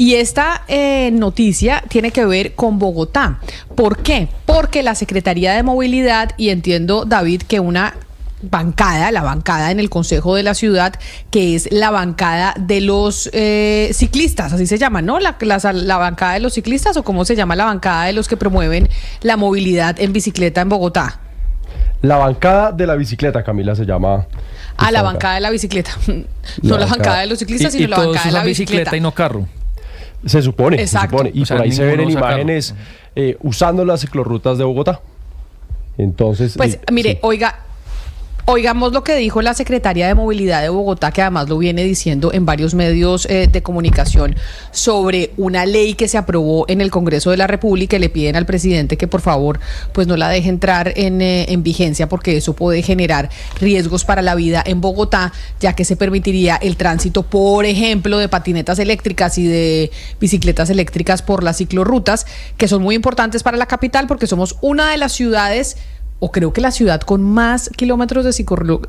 Y esta noticia tiene que ver con Bogotá. ¿Por qué? Porque la Secretaría de Movilidad, y entiendo, David, que una bancada, la bancada en el Consejo de la Ciudad, que es la bancada de los ciclistas, así se llama, ¿no? La bancada de los ciclistas, ¿o cómo se llama la bancada de los que promueven la movilidad en bicicleta en Bogotá? La bancada de la bicicleta, Camila, se llama. La bancada de la bicicleta. No la bancada de los ciclistas, sino la bancada de la bicicleta. Y no carro. Se supone. Y o sea, por ahí se ven en ninguno usa imágenes usando las ciclorrutas de Bogotá. Entonces. Pues mire, sí. Oigamos lo que dijo la secretaria de Movilidad de Bogotá, que además lo viene diciendo en varios medios de comunicación, sobre una ley que se aprobó en el Congreso de la República, y le piden al presidente que por favor pues no la deje entrar en vigencia, porque eso puede generar riesgos para la vida en Bogotá, ya que se permitiría el tránsito, por ejemplo, de patinetas eléctricas y de bicicletas eléctricas por las ciclorrutas, que son muy importantes para la capital, porque somos una de las ciudades, o creo que la ciudad con más kilómetros de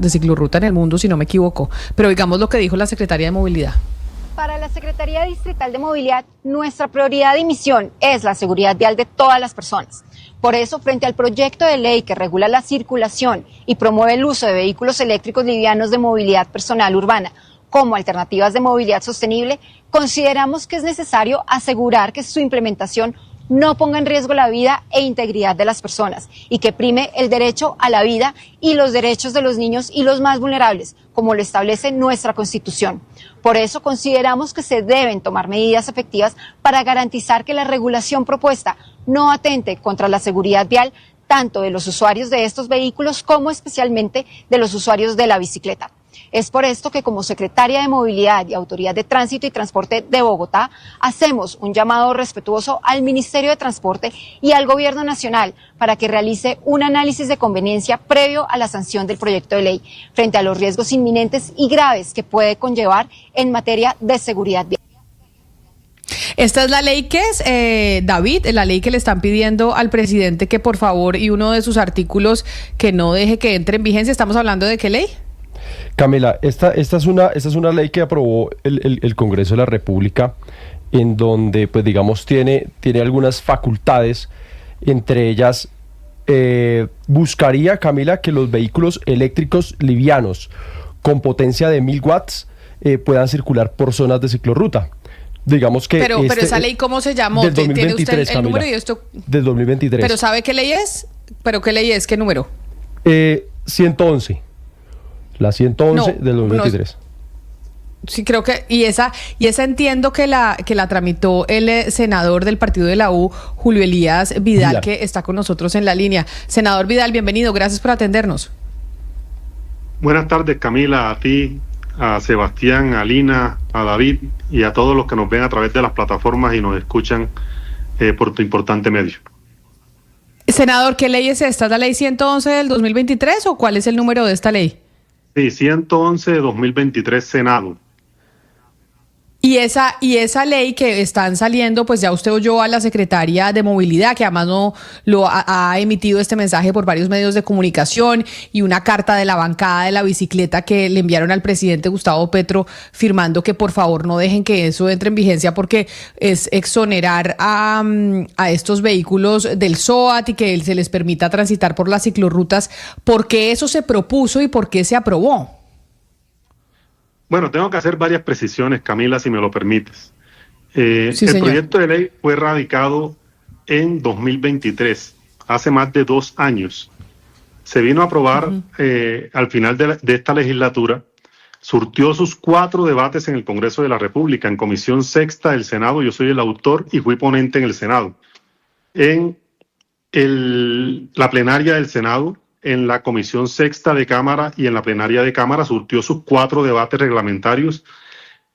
ciclorruta en el mundo, si no me equivoco. Pero digamos lo que dijo la Secretaría de Movilidad. Para la Secretaría Distrital de Movilidad, nuestra prioridad y misión es la seguridad vial de todas las personas. Por eso, frente al proyecto de ley que regula la circulación y promueve el uso de vehículos eléctricos livianos de movilidad personal urbana como alternativas de movilidad sostenible, consideramos que es necesario asegurar que su implementación no ponga en riesgo la vida e integridad de las personas y que prime el derecho a la vida y los derechos de los niños y los más vulnerables, como lo establece nuestra Constitución. Por eso consideramos que se deben tomar medidas efectivas para garantizar que la regulación propuesta no atente contra la seguridad vial, tanto de los usuarios de estos vehículos como especialmente de los usuarios de la bicicleta. Es por esto que como Secretaria de Movilidad y Autoridad de Tránsito y Transporte de Bogotá hacemos un llamado respetuoso al Ministerio de Transporte y al Gobierno Nacional para que realice un análisis de conveniencia previo a la sanción del proyecto de ley frente a los riesgos inminentes y graves que puede conllevar en materia de seguridad vial. Esta es la ley que es, David, la ley que le están pidiendo al presidente que por favor, y uno de sus artículos que no deje que entre en vigencia. ¿Estamos hablando de qué ley? Camila, esta es una ley que aprobó el Congreso de la República, en donde, pues digamos, tiene algunas facultades, entre ellas buscaría, Camila, que los vehículos eléctricos livianos con potencia de 1000 watts puedan circular por zonas de ciclorruta. Digamos que pero esa ley, ¿cómo se llamó? Del 2023, ¿Tiene usted el Camila, número y esto? Del 2023. ¿Pero sabe qué ley es? ¿Pero qué ley es? ¿Qué número? 111. La 111 del 2023. Sí, creo que, y esa entiendo que la tramitó el senador del partido de la U, Julio Elías Vidal, que está con nosotros en la línea. Senador Vidal, bienvenido, gracias por atendernos. Buenas tardes, Camila, a ti, a Sebastián, a Lina, a David y a todos los que nos ven a través de las plataformas y nos escuchan por tu importante medio. Senador, ¿qué ley es esta? ¿Es la ley 111 del 2023 o cuál es el número de esta ley? Sí, 111 de 2023, Senado. Y esa ley que están saliendo, pues ya usted oyó a la secretaria de Movilidad, que además no lo ha emitido este mensaje por varios medios de comunicación, y una carta de la bancada de la bicicleta que le enviaron al presidente Gustavo Petro firmando que por favor no dejen que eso entre en vigencia, porque es exonerar a estos vehículos del SOAT y que se les permita transitar por las ciclorrutas. ¿Por qué eso se propuso y por qué se aprobó? Bueno, tengo que hacer varias precisiones, Camila, si me lo permites. Sí, el señor. proyecto de ley fue radicado en 2023, hace más de 2 años. Se vino a aprobar al final de esta legislatura, surtió sus 4 debates en el Congreso de la República, en Comisión Sexta del Senado. Yo soy el autor y fui ponente en el Senado. En la plenaria del Senado, en la Comisión Sexta de Cámara y en la plenaria de Cámara surtió sus 4 debates reglamentarios.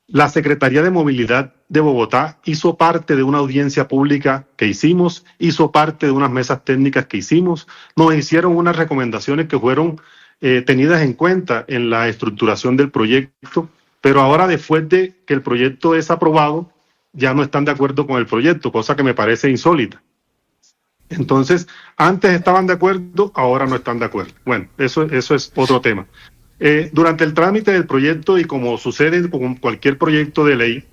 La Secretaría de Movilidad de Bogotá hizo parte de una audiencia pública que hicimos, hizo parte de unas mesas técnicas que hicimos, nos hicieron unas recomendaciones que fueron tenidas en cuenta en la estructuración del proyecto, pero ahora, después de que el proyecto es aprobado, ya no están de acuerdo con el proyecto, cosa que me parece insólita. Entonces, antes estaban de acuerdo, ahora no están de acuerdo. Bueno, eso es otro tema. Durante el trámite del proyecto, y como sucede con cualquier proyecto de ley,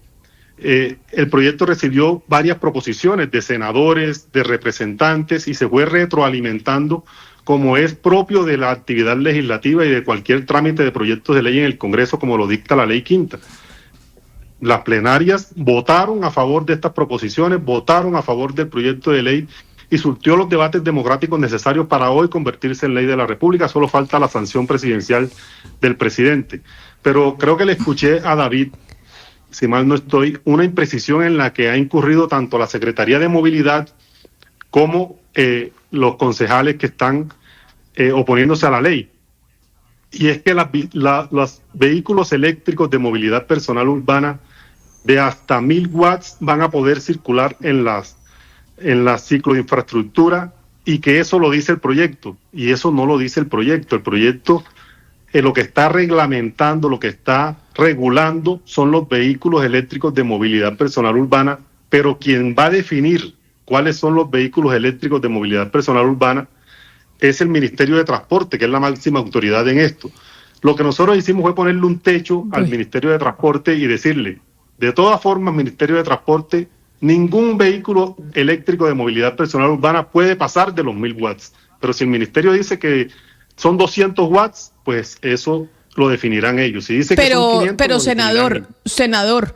el proyecto recibió varias proposiciones de senadores, de representantes, y se fue retroalimentando como es propio de la actividad legislativa y de cualquier trámite de proyectos de ley en el Congreso, como lo dicta la Ley Quinta. Las plenarias votaron a favor de estas proposiciones, votaron a favor del proyecto de ley y surtió los debates democráticos necesarios para hoy convertirse en ley de la República. Solo falta la sanción presidencial del presidente. Pero creo que le escuché a David, si mal no estoy, una imprecisión en la que ha incurrido tanto la Secretaría de Movilidad como los concejales que están oponiéndose a la ley. Y es que los vehículos eléctricos de movilidad personal urbana de hasta 1000 watts van a poder circular en la cicloinfraestructura, y que eso lo dice el proyecto, y eso no lo dice el proyecto. El proyecto lo que está reglamentando, lo que está regulando son los vehículos eléctricos de movilidad personal urbana, pero quien va a definir cuáles son los vehículos eléctricos de movilidad personal urbana es el Ministerio de Transporte, que es la máxima autoridad en esto. Lo que nosotros hicimos fue ponerle un techo al Ministerio de Transporte y decirle, de todas formas, Ministerio de Transporte, ningún vehículo eléctrico de movilidad personal urbana puede pasar de los 1000 watts. Pero si el Ministerio dice que son 200 watts, pues eso lo definirán ellos. Si dice que son 500, pero senador,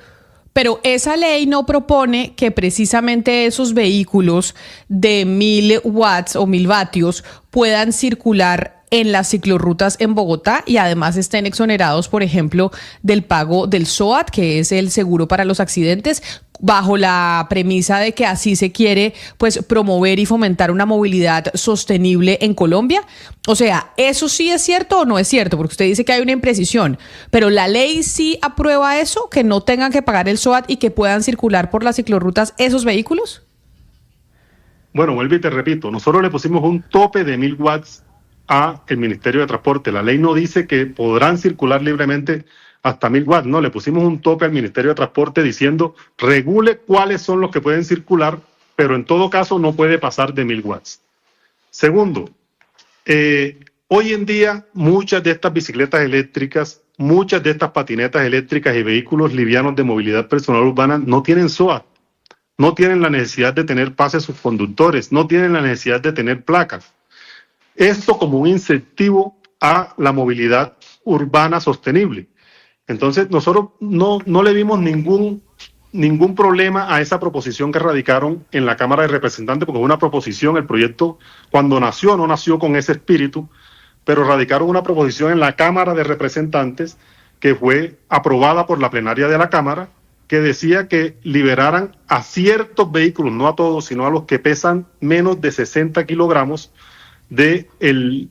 pero esa ley no propone que precisamente esos vehículos de 1000 watts o 1000 vatios puedan circular en las ciclorrutas en Bogotá y además estén exonerados, por ejemplo, del pago del SOAT, que es el seguro para los accidentes, bajo la premisa de que así se quiere pues promover y fomentar una movilidad sostenible en Colombia. O sea, ¿eso sí es cierto o no es cierto? Porque usted dice que hay una imprecisión, pero la ley sí aprueba eso, que no tengan que pagar el SOAT y que puedan circular por las ciclorrutas esos vehículos. Bueno, vuelvo y te repito, nosotros le pusimos un tope de 1000 watts a el Ministerio de Transporte. La ley no dice que podrán circular libremente hasta 1000 watts, no, le pusimos un tope al Ministerio de Transporte diciendo regule cuáles son los que pueden circular, pero en todo caso no puede pasar de 1000 watts. Segundo, hoy en día muchas de estas bicicletas eléctricas, muchas de estas patinetas eléctricas y vehículos livianos de movilidad personal urbana no tienen SOAT, no tienen la necesidad de tener pases subconductores, no tienen la necesidad de tener placas. Esto como un incentivo a la movilidad urbana sostenible. Entonces nosotros no le vimos ningún problema a esa proposición que radicaron en la Cámara de Representantes, porque es una proposición, el proyecto cuando nació no nació con ese espíritu, pero radicaron una proposición en la Cámara de Representantes que fue aprobada por la plenaria de la Cámara, que decía que liberaran a ciertos vehículos, no a todos, sino a los que pesan menos de 60 kilogramos, del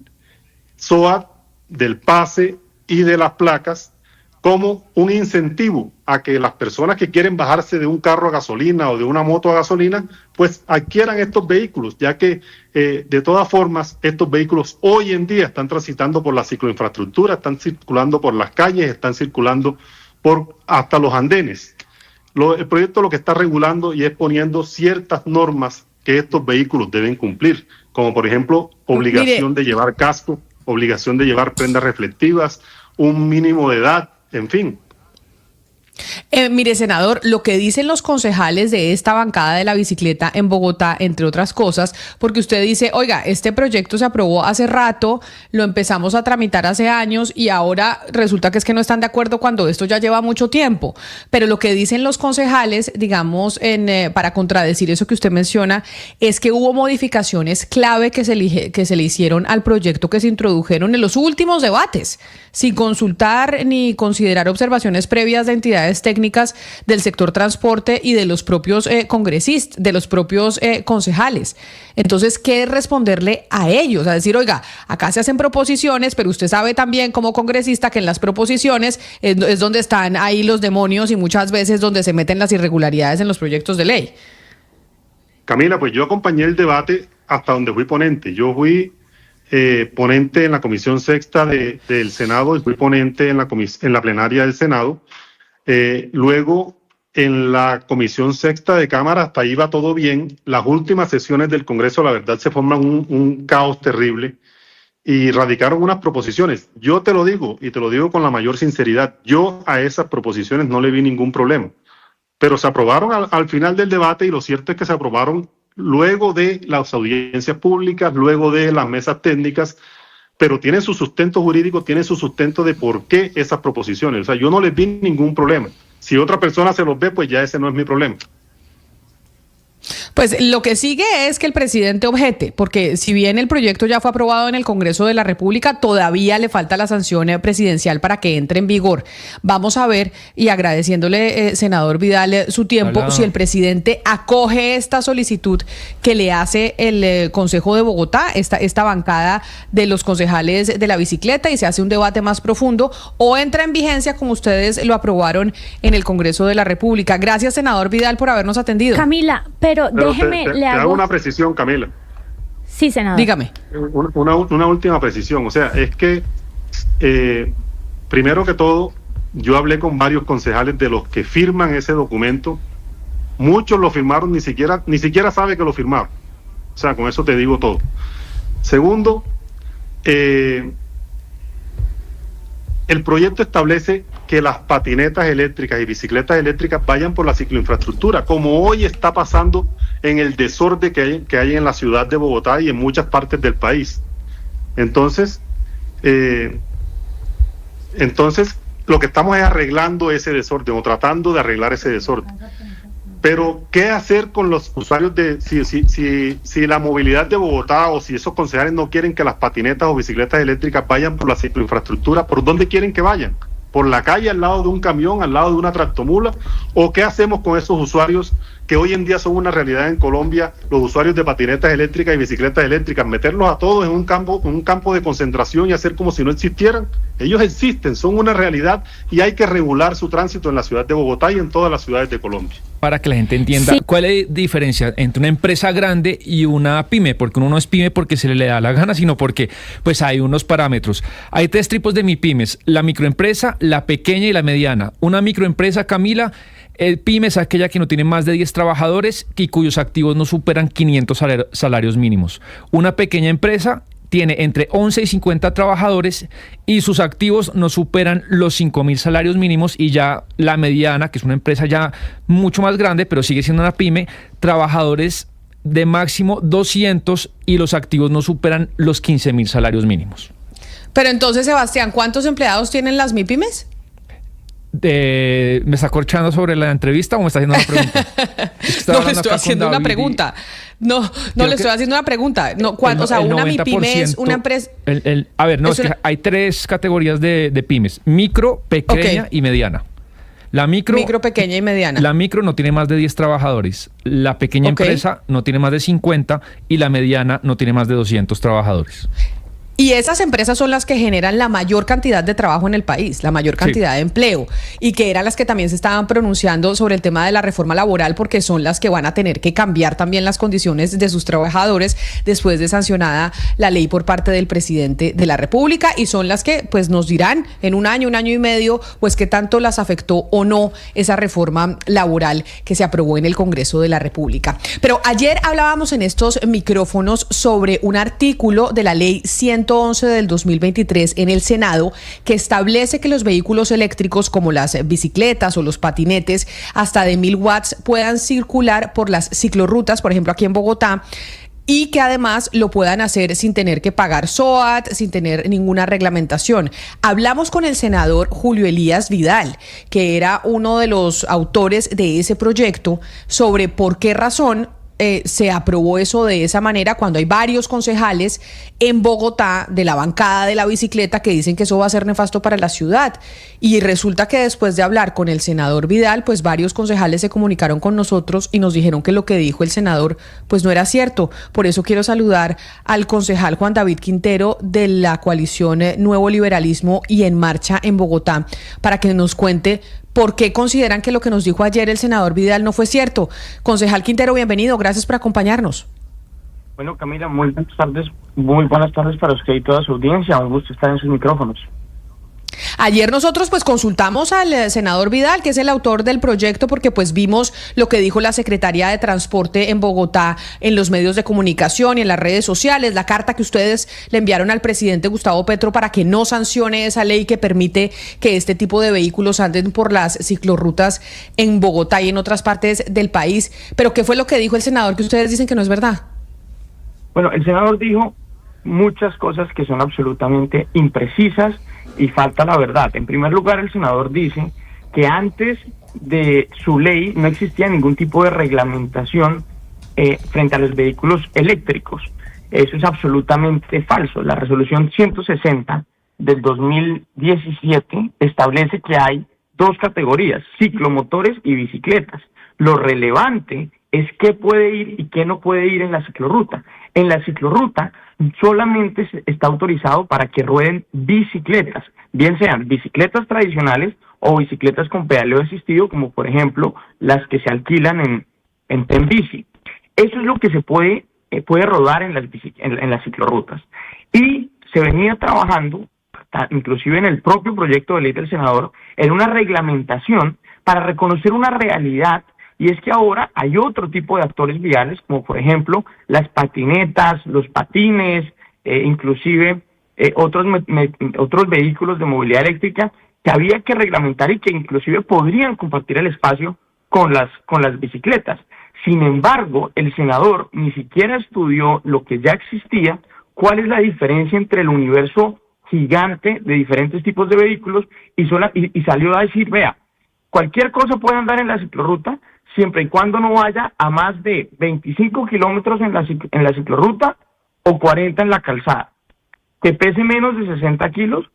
SOAT, del pase y de las placas, como un incentivo a que las personas que quieren bajarse de un carro a gasolina o de una moto a gasolina, pues adquieran estos vehículos, ya que de todas formas estos vehículos hoy en día están transitando por la cicloinfraestructura, están circulando por las calles, están circulando por hasta los andenes. El proyecto lo que está regulando y es poniendo ciertas normas que estos vehículos deben cumplir, como por ejemplo obligación de llevar casco, obligación de llevar prendas reflectivas, un mínimo de edad, en fin. Mire, senador, lo que dicen los concejales de esta bancada de la bicicleta en Bogotá, entre otras cosas, porque usted dice, oiga, este proyecto se aprobó hace rato, lo empezamos a tramitar hace años y ahora resulta que es que no están de acuerdo cuando esto ya lleva mucho tiempo. Pero lo que dicen los concejales, digamos, para contradecir eso que usted menciona, es que hubo modificaciones clave que se le hicieron al proyecto que se introdujeron en los últimos debates, sin consultar ni considerar observaciones previas de entidades técnicas del sector transporte y de los propios congresistas, de los propios concejales. Entonces, ¿qué responderle a ellos? A decir, oiga, acá se hacen proposiciones, pero usted sabe también como congresista que en las proposiciones es donde están ahí los demonios y muchas veces donde se meten las irregularidades en los proyectos de ley. Camila, pues yo acompañé el debate hasta donde fui ponente. Yo fui ponente en la Comisión Sexta del Senado y fui ponente en la plenaria del Senado. Luego, en la Comisión Sexta de Cámara, hasta ahí va todo bien. Las últimas sesiones del Congreso, la verdad, se forman un caos terrible y radicaron unas proposiciones. Yo te lo digo, y te lo digo con la mayor sinceridad, yo a esas proposiciones no le vi ningún problema. pero se aprobaron al final del debate, y lo cierto es que se aprobaron luego de las audiencias públicas, luego de las mesas técnicas, pero tienen su sustento jurídico, tienen su sustento de por qué esas proposiciones. O sea, yo no les vi ningún problema. Si otra persona se los ve, pues ya ese no es mi problema. Pues lo que sigue es que el presidente objete, porque si bien el proyecto ya fue aprobado en el Congreso de la República, todavía le falta la sanción presidencial para que entre en vigor. Vamos a ver, y agradeciéndole, senador Vidal, su tiempo, si el presidente acoge esta solicitud que le hace el Consejo de Bogotá, esta bancada de los concejales de la bicicleta, y se hace un debate más profundo, o entra en vigencia como ustedes lo aprobaron en el Congreso de la República. Gracias, senador Vidal, por habernos atendido. Camila, pero déjeme, te hago una precisión, Camila. Sí, senador. Dígame. Una última precisión. O sea, es que, primero que todo, yo hablé con varios concejales de los que firman ese documento. Muchos lo firmaron, ni siquiera sabe que lo firmaron. O sea, con eso te digo todo. Segundo, el proyecto establece que las patinetas eléctricas y bicicletas eléctricas vayan por la cicloinfraestructura, como hoy está pasando en el desorden que hay en la ciudad de Bogotá y en muchas partes del país. Entonces, lo que estamos es arreglando ese desorden, o tratando de arreglar ese desorden. Pero, ¿qué hacer con los usuarios si la movilidad de Bogotá, o si esos concejales no quieren que las patinetas o bicicletas eléctricas vayan por la cicloinfraestructura? ¿Por dónde quieren que vayan? ¿Por la calle, al lado de un camión, al lado de una tractomula? ¿O qué hacemos con esos usuarios que hoy en día son una realidad en Colombia, los usuarios de patinetas eléctricas y bicicletas eléctricas? ¿Meterlos a todos en un campo de concentración y hacer como si no existieran? Ellos existen, son una realidad, y hay que regular su tránsito en la ciudad de Bogotá y en todas las ciudades de Colombia. Para que la gente entienda, sí, ¿cuál es la diferencia entre una empresa grande y una pyme? Porque uno no es pyme porque se le da la gana, sino porque pues hay unos parámetros. Hay 3 tipos de MIPYMES: la microempresa, la pequeña y la mediana. Una microempresa, Camila, pyme es aquella que no tiene más de 10 trabajadores y cuyos activos no superan 500 salarios mínimos. Una pequeña empresa tiene entre 11 y 50 trabajadores y sus activos no superan los 5.000 salarios mínimos. Y ya la mediana, que es una empresa ya mucho más grande, pero sigue siendo una pyme, trabajadores de máximo 200 y los activos no superan los 15.000 salarios mínimos. Pero entonces, Sebastián, ¿cuántos empleados tienen las MIPYMES? ¿Me está corchando sobre la entrevista o me está haciendo una pregunta? No, le estoy haciendo una pregunta. No, le estoy haciendo una pregunta. No, o sea, una MIPYME es una empresa. A ver, no, es que hay 3 categorías de pymes: micro, pequeña y mediana. La micro, pequeña y mediana. La micro no tiene más de 10 trabajadores. La pequeña empresa no tiene más de 50 y la mediana no tiene más de 200 trabajadores. Y esas empresas son las que generan la mayor cantidad de trabajo en el país, la mayor cantidad de empleo, y que eran las que también se estaban pronunciando sobre el tema de la reforma laboral, porque son las que van a tener que cambiar también las condiciones de sus trabajadores después de sancionada la ley por parte del presidente de la República, y son las que pues nos dirán en un año y medio, pues qué tanto las afectó o no esa reforma laboral que se aprobó en el Congreso de la República. Pero ayer hablábamos en estos micrófonos sobre un artículo de la ley 111 del 2023 en el Senado que establece que los vehículos eléctricos como las bicicletas o los patinetes hasta de 1.000 watts puedan circular por las ciclorrutas, por ejemplo aquí en Bogotá, y que además lo puedan hacer sin tener que pagar SOAT, sin tener ninguna reglamentación. Hablamos con el senador Julio Elías Vidal, que era uno de los autores de ese proyecto, sobre por qué razón se aprobó eso de esa manera, cuando hay varios concejales en Bogotá de la bancada de la bicicleta que dicen que eso va a ser nefasto para la ciudad. Y resulta que después de hablar con el senador Vidal, pues varios concejales se comunicaron con nosotros y nos dijeron que lo que dijo el senador pues no era cierto. Por eso quiero saludar al concejal Juan David Quintero de la coalición Nuevo Liberalismo y En Marcha en Bogotá, para que nos cuente ¿por qué consideran que lo que nos dijo ayer el senador Vidal no fue cierto? Concejal Quintero, bienvenido, gracias por acompañarnos. Bueno, Camila, muy buenas tardes para usted y toda su audiencia, un gusto estar en sus micrófonos. Ayer nosotros pues consultamos al senador Vidal, que es el autor del proyecto, porque pues vimos lo que dijo la Secretaría de Transporte en Bogotá en los medios de comunicación y en las redes sociales, la carta que ustedes le enviaron al presidente Gustavo Petro para que no sancione esa ley que permite que este tipo de vehículos anden por las ciclorrutas en Bogotá y en otras partes del país. Pero ¿qué fue lo que dijo el senador que ustedes dicen que no es verdad? Bueno, el senador dijo muchas cosas que son absolutamente imprecisas y falta la verdad. En primer lugar, el senador dice que antes de su ley no existía ningún tipo de reglamentación frente a los vehículos eléctricos. Eso es absolutamente falso. La resolución 160 del 2017 establece que hay dos categorías, ciclomotores y bicicletas. Lo relevante es qué puede ir y qué no puede ir en la ciclorruta. En la ciclorruta solamente está autorizado para que rueden bicicletas, bien sean bicicletas tradicionales o bicicletas con pedaleo asistido, como por ejemplo las que se alquilan en Tenbici. Eso es lo que se puede rodar en las ciclorrutas. Y se venía trabajando, inclusive en el propio proyecto de ley del senador, en una reglamentación para reconocer una realidad. Y es que ahora hay otro tipo de actores viales, como por ejemplo las patinetas, los patines, inclusive otros vehículos de movilidad eléctrica que había que reglamentar y que inclusive podrían compartir el espacio con las bicicletas. Sin embargo, el senador ni siquiera estudió lo que ya existía, cuál es la diferencia entre el universo gigante de diferentes tipos de vehículos y salió a decir, vea, cualquier cosa puede andar en la ciclorruta, siempre y cuando no vaya a más de 25 kilómetros en la ciclorruta o 40 en la calzada, que pese menos de 60 kilos,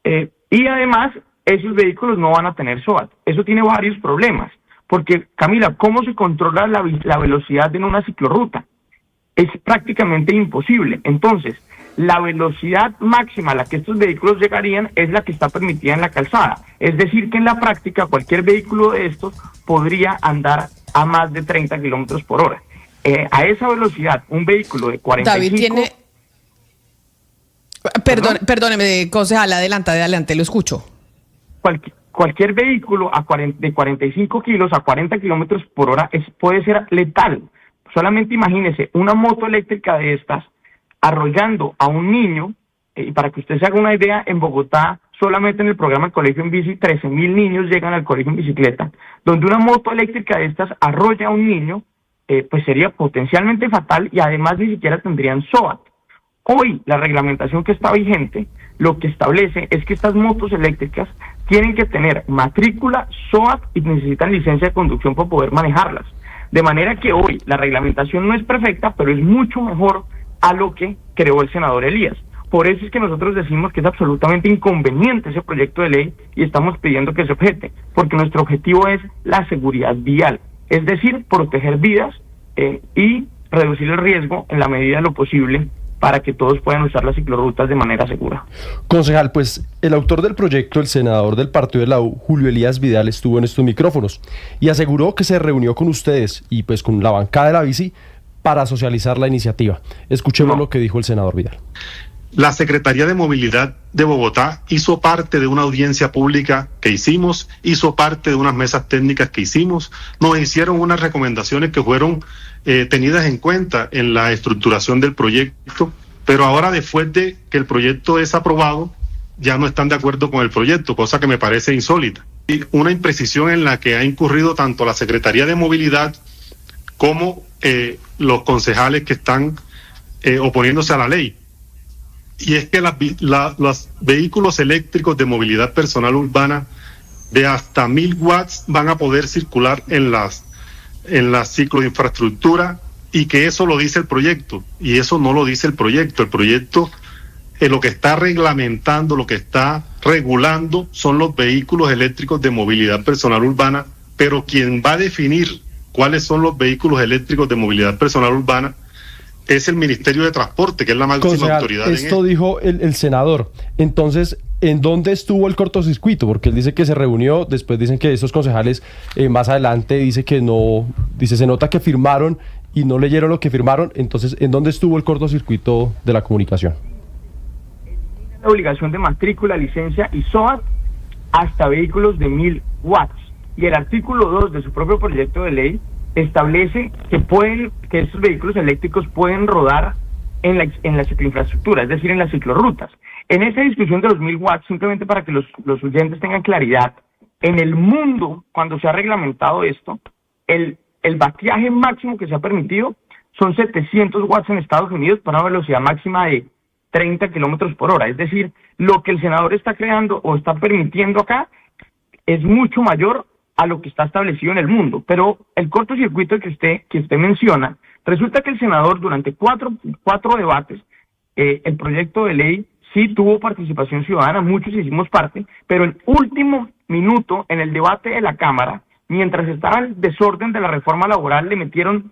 y además esos vehículos no van a tener SOAT. Eso tiene varios problemas, porque Camila, ¿cómo se controla la velocidad en una ciclorruta? Es prácticamente imposible. Entonces, la velocidad máxima a la que estos vehículos llegarían es la que está permitida en la calzada. Es decir, que en la práctica cualquier vehículo de estos podría andar a más de 30 kilómetros por hora. A esa velocidad, un vehículo de 45... David tiene... Perdóneme, concejal, adelante, lo escucho. Cualquier vehículo de 45 kilos a 40 kilómetros por hora puede ser letal. Solamente imagínese una moto eléctrica de estas arrollando a un niño, y para que usted se haga una idea, en Bogotá, solamente en el programa El Colegio en Bici, 13.000 niños llegan al colegio en bicicleta. Donde una moto eléctrica de estas arrolla a un niño, pues sería potencialmente fatal y además ni siquiera tendrían SOAT. Hoy, la reglamentación que está vigente, lo que establece es que estas motos eléctricas tienen que tener matrícula, SOAT y necesitan licencia de conducción para poder manejarlas. De manera que hoy la reglamentación no es perfecta, pero es mucho mejor a lo que creó el senador Elías. Por eso es que nosotros decimos que es absolutamente inconveniente ese proyecto de ley y estamos pidiendo que se objete, porque nuestro objetivo es la seguridad vial, es decir, proteger vidas y reducir el riesgo en la medida de lo posible para que todos puedan usar las ciclorrutas de manera segura. Concejal, pues el autor del proyecto, el senador del partido de la U, Julio Elías Vidal, estuvo en estos micrófonos y aseguró que se reunió con ustedes y pues con la bancada de la bici para socializar la iniciativa. Escuchemos lo que dijo el senador Vidal. La Secretaría de Movilidad de Bogotá hizo parte de una audiencia pública que hicimos, hizo parte de unas mesas técnicas que hicimos, nos hicieron unas recomendaciones que fueron tenidas en cuenta en la estructuración del proyecto, pero ahora después de que el proyecto es aprobado, ya no están de acuerdo con el proyecto, cosa que me parece insólita. Y una imprecisión en la que ha incurrido tanto la Secretaría de Movilidad como los concejales que están oponiéndose a la ley. Y es que los vehículos eléctricos de movilidad personal urbana de hasta 1000 watts van a poder circular en la cicloinfraestructura, y que eso lo dice el proyecto, y eso no lo dice el proyecto. El proyecto lo que está reglamentando, lo que está regulando son los vehículos eléctricos de movilidad personal urbana, pero quien va a definir cuáles son los vehículos eléctricos de movilidad personal urbana es el Ministerio de Transporte, que es la máxima Concejal, autoridad. Esto dijo el senador. Entonces, ¿en dónde estuvo el cortocircuito? Porque él dice que se reunió, después dicen que esos concejales más adelante dice que no, dice se nota que firmaron y no leyeron lo que firmaron. Entonces, ¿en dónde estuvo el cortocircuito de la comunicación? de obligación de matrícula, licencia y SOAT hasta vehículos de 1000 watts. Y el artículo 2 de su propio proyecto de ley establece que estos vehículos eléctricos pueden rodar en la cicloinfraestructura, es decir, en las ciclorrutas. En esa discusión de los 1000 watts, simplemente para que los oyentes tengan claridad, en el mundo, cuando se ha reglamentado esto, el bateaje máximo que se ha permitido son 700 watts en Estados Unidos para una velocidad máxima de 30 kilómetros por hora. Es decir, lo que el senador está creando o está permitiendo acá es mucho mayor a lo que está establecido en el mundo. Pero el cortocircuito que usted menciona, resulta que el senador durante cuatro debates, el proyecto de ley sí tuvo participación ciudadana, muchos hicimos parte, pero en último minuto, en el debate de la Cámara, mientras estaba el desorden de la reforma laboral, le metieron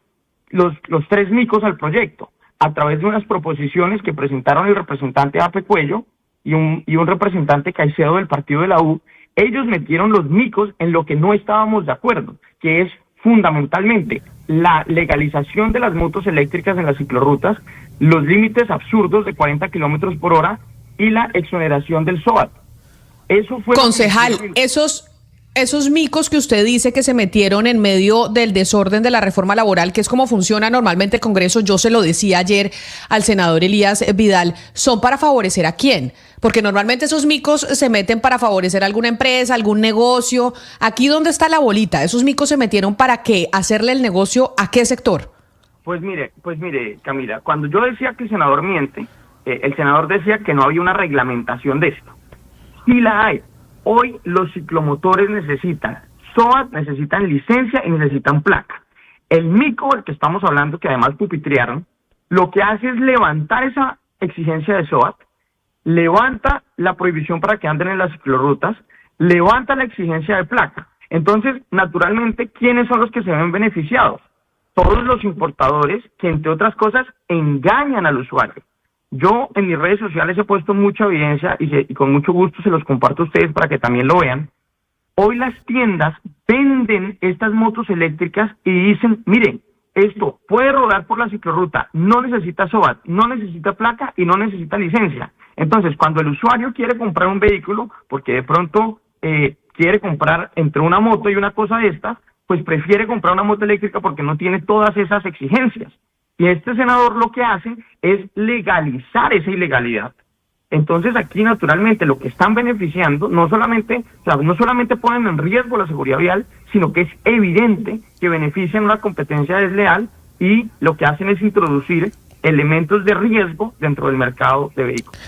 los 3 micos al proyecto, a través de unas proposiciones que presentaron el representante Ape Cuello y un representante Caicedo del partido de la U. Ellos metieron los micos en lo que no estábamos de acuerdo, que es fundamentalmente la legalización de las motos eléctricas en las ciclorrutas, los límites absurdos de 40 kilómetros por hora y la exoneración del SOAT. Eso fue... Concejal, esos micos que usted dice que se metieron en medio del desorden de la reforma laboral, que es como funciona normalmente el Congreso, yo se lo decía ayer al senador Elías Vidal, ¿son para favorecer a quién? Porque normalmente esos micos se meten para favorecer a alguna empresa, algún negocio. Aquí, ¿dónde está la bolita? ¿Esos micos se metieron para qué? ¿Hacerle el negocio a qué sector? Pues mire, Camila, cuando yo decía que el senador miente, el senador decía que no había una reglamentación de esto. Sí la hay. Hoy los ciclomotores necesitan SOAT, necesitan licencia y necesitan placa. El mico, del que estamos hablando, que además pupitrearon, lo que hace es levantar esa exigencia de SOAT, levanta la prohibición para que anden en las ciclorrutas, levanta la exigencia de placa. Entonces, naturalmente, ¿quiénes son los que se ven beneficiados? Todos los importadores que, entre otras cosas, engañan al usuario. Yo en mis redes sociales he puesto mucha evidencia y con mucho gusto se los comparto a ustedes para que también lo vean. Hoy las tiendas venden estas motos eléctricas y dicen, miren, esto puede rodar por la ciclorruta, no necesita SOAT, no necesita placa y no necesita licencia. Entonces, cuando el usuario quiere comprar un vehículo, porque de pronto quiere comprar entre una moto y una cosa de estas, pues prefiere comprar una moto eléctrica porque no tiene todas esas exigencias. Y este senador lo que hace es legalizar esa ilegalidad. Entonces aquí naturalmente lo que están beneficiando no solamente ponen en riesgo la seguridad vial, sino que es evidente que benefician una competencia desleal y lo que hacen es introducir elementos de riesgo dentro del mercado de vehículos.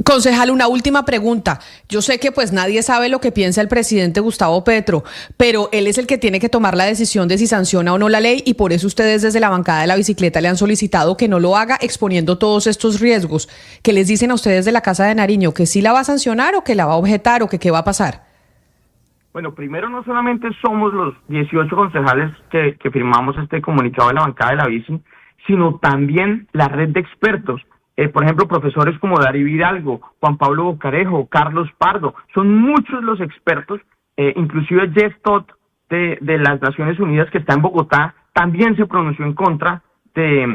Concejal, una última pregunta. Yo sé que pues nadie sabe lo que piensa el presidente Gustavo Petro, pero él es el que tiene que tomar la decisión de si sanciona o no la ley y por eso ustedes desde la bancada de la bicicleta le han solicitado que no lo haga exponiendo todos estos riesgos. ¿Qué les dicen a ustedes de la Casa de Nariño? ¿Que sí la va a sancionar o que la va a objetar o que qué va a pasar? Bueno, primero no solamente somos los 18 concejales que firmamos este comunicado de la bancada de la bici, sino también la red de expertos. Por ejemplo, profesores como Darío Hidalgo, Juan Pablo Bocarejo, Carlos Pardo, son muchos los expertos, inclusive Jeff Todt de las Naciones Unidas que está en Bogotá, también se pronunció en contra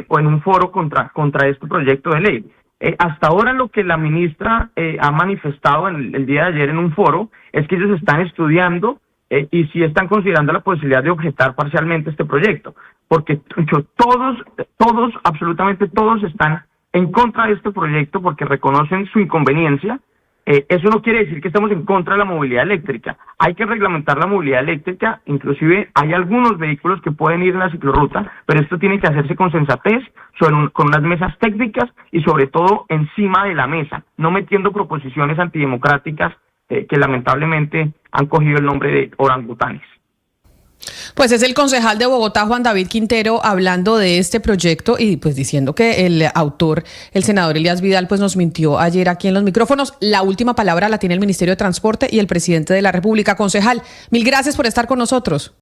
o en un foro contra este proyecto de ley. Hasta ahora lo que la ministra ha manifestado el día de ayer en un foro es que ellos están estudiando y sí están considerando la posibilidad de objetar parcialmente este proyecto, porque todos, absolutamente todos están en contra de este proyecto porque reconocen su inconveniencia. Eso no quiere decir que estamos en contra de la movilidad eléctrica. Hay que reglamentar la movilidad eléctrica, inclusive hay algunos vehículos que pueden ir en la ciclorruta, pero esto tiene que hacerse con sensatez, con unas mesas técnicas y sobre todo encima de la mesa, no metiendo proposiciones antidemocráticas que lamentablemente han cogido el nombre de orangutanes. Pues es el concejal de Bogotá, Juan David Quintero, hablando de este proyecto y pues diciendo que el autor, el senador Elías Vidal, pues nos mintió ayer aquí en los micrófonos. La última palabra la tiene el Ministerio de Transporte y el presidente de la República. Concejal, mil gracias por estar con nosotros.